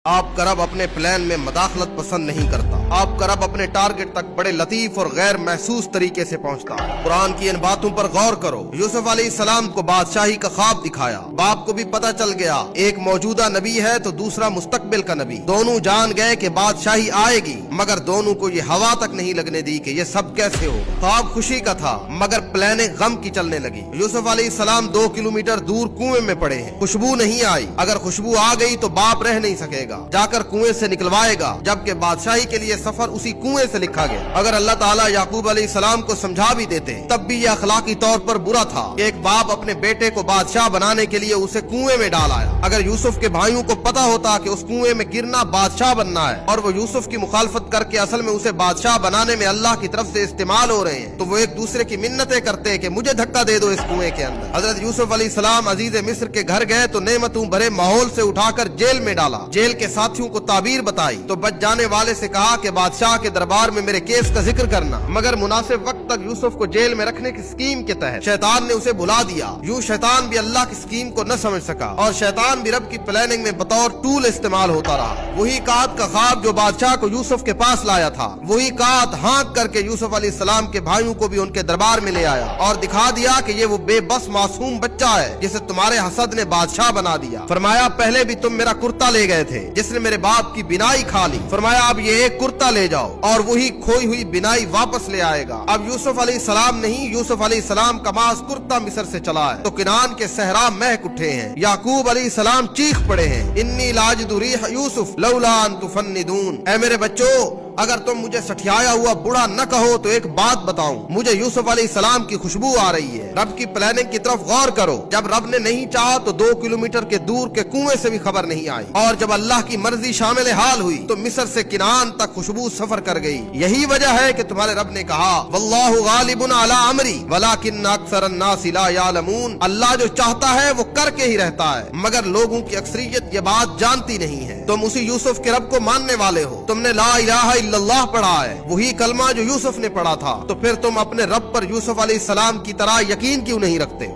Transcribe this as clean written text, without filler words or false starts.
آپ کا رب اپنے پلان میں مداخلت پسند نہیں کرتا۔ آپ کا رب اپنے ٹارگٹ تک بڑے لطیف اور غیر محسوس طریقے سے پہنچتا ہے۔ قرآن کی ان باتوں پر غور کرو۔ یوسف علیہ السلام کو بادشاہی کا خواب دکھایا، باپ کو بھی پتا چل گیا ایک موجودہ نبی ہے تو دوسرا مستقبل کا نبی۔ دونوں جان گئے کہ بادشاہی آئے گی، مگر دونوں کو یہ ہوا تک نہیں لگنے دی کہ یہ سب کیسے ہوگا۔ خواب خوشی کا تھا مگر پلانیں غم کی چلنے لگی۔ یوسف علیہ السلام 2 کلومیٹر دور کنویں میں پڑے ہیں، خوشبو نہیں آئی۔ اگر خوشبو آ گئی تو باپ رہ نہیں سکے گا، جا کر کنویں سے نکلوائے گا، جبکہ بادشاہی کے لیے سفر اسی کنویں سے لکھا گیا۔ اگر اللہ تعالیٰ یعقوب علیہ السلام کو سمجھا بھی دیتے تب بھی یہ اخلاقی طور پر برا تھا کہ ایک باپ اپنے بیٹے کو بادشاہ بنانے کے لیے اسے کنویں میں ڈال آیا۔ اگر یوسف کے بھائیوں کو پتا ہوتا کہ اس کنویں میں گرنا بادشاہ بننا ہے اور وہ یوسف کی مخالفت کر کے اصل میں اسے بادشاہ بنانے میں اللہ کی طرف سے استعمال ہو رہے ہیں، تو وہ ایک دوسرے کی منتیں کرتے کہ مجھے دھکا دے دو اس کنویں کے اندر۔ حضرت یوسف علیہ السلام عزیز مصر کے گھر گئے تو نعمتوں بھرے ماحول سے اٹھا کر جیل میں ڈالا۔ جیل کے ساتھیوں کو تعبیر بتائی تو بچ جانے والے سے کہا کہ بادشاہ کے دربار میں میرے کیس کا ذکر کرنا، مگر مناسب وقت تک یوسف کو جیل میں رکھنے کی اسکیم کے تحت شیطان نے اسے بلا دیا۔ یوں شیطان بھی اللہ کی اسکیم کو نہ سمجھ سکا اور شیطان بھی رب کی پلاننگ میں بطور ٹول استعمال ہوتا رہا۔ وہی کات کا خواب جو بادشاہ کو یوسف کے پاس لایا تھا، وہی کات ہانک کر کے یوسف علیہ السلام کے بھائیوں کو بھی ان کے دربار میں لے آیا اور دکھا دیا کہ یہ وہ بے بس معصوم بچہ ہے جسے تمہارے حسد نے بادشاہ بنا دیا۔ فرمایا پہلے بھی تم میرا کرتا لے گئے تھے جس نے میرے باپ کی بینائی کھا لی، فرمایا اب یہ ایک کرتا لے جاؤ اور وہی کھوئی ہوئی بینائی واپس لے آئے گا۔ اب یوسف علیہ السلام نہیں، یوسف علیہ السلام کا ماس کرتا مصر سے چلا ہے تو کنعان کے صحرا مہک اٹھے ہیں۔ یعقوب علیہ السلام چیخ پڑے ہیں، انی لاجد ریح یوسف لولا ان تفندون۔ اے میرے بچوں، اگر تم مجھے سٹھیایا ہوا بڑا نہ کہو تو ایک بات بتاؤں، مجھے یوسف علیہ السلام کی خوشبو آ رہی ہے۔ رب کی پلاننگ کی طرف غور کرو، جب رب نے نہیں چاہا تو 2 کلومیٹر کے دور کے کنویں سے بھی خبر نہیں آئی، اور جب اللہ کی مرضی شامل حال ہوئی تو مصر سے کنعان تک خوشبو سفر کر گئی۔ یہی وجہ ہے کہ تمہارے رب نے کہا واللہ غالب علی امری ولکن اکثر الناس لا یعلمون۔ اللہ جو چاہتا ہے وہ کر کے ہی رہتا ہے، مگر لوگوں کی اکثریت یہ بات جانتی نہیں ہے۔ تم اسی یوسف کے رب کو ماننے والے ہو، تم نے لا الہ الا اللہ پڑھا ہے، وہی کلمہ جو یوسف نے پڑھا تھا، تو پھر تم اپنے رب پر یوسف علیہ السلام کی طرح یقین کیوں نہیں رکھتے؟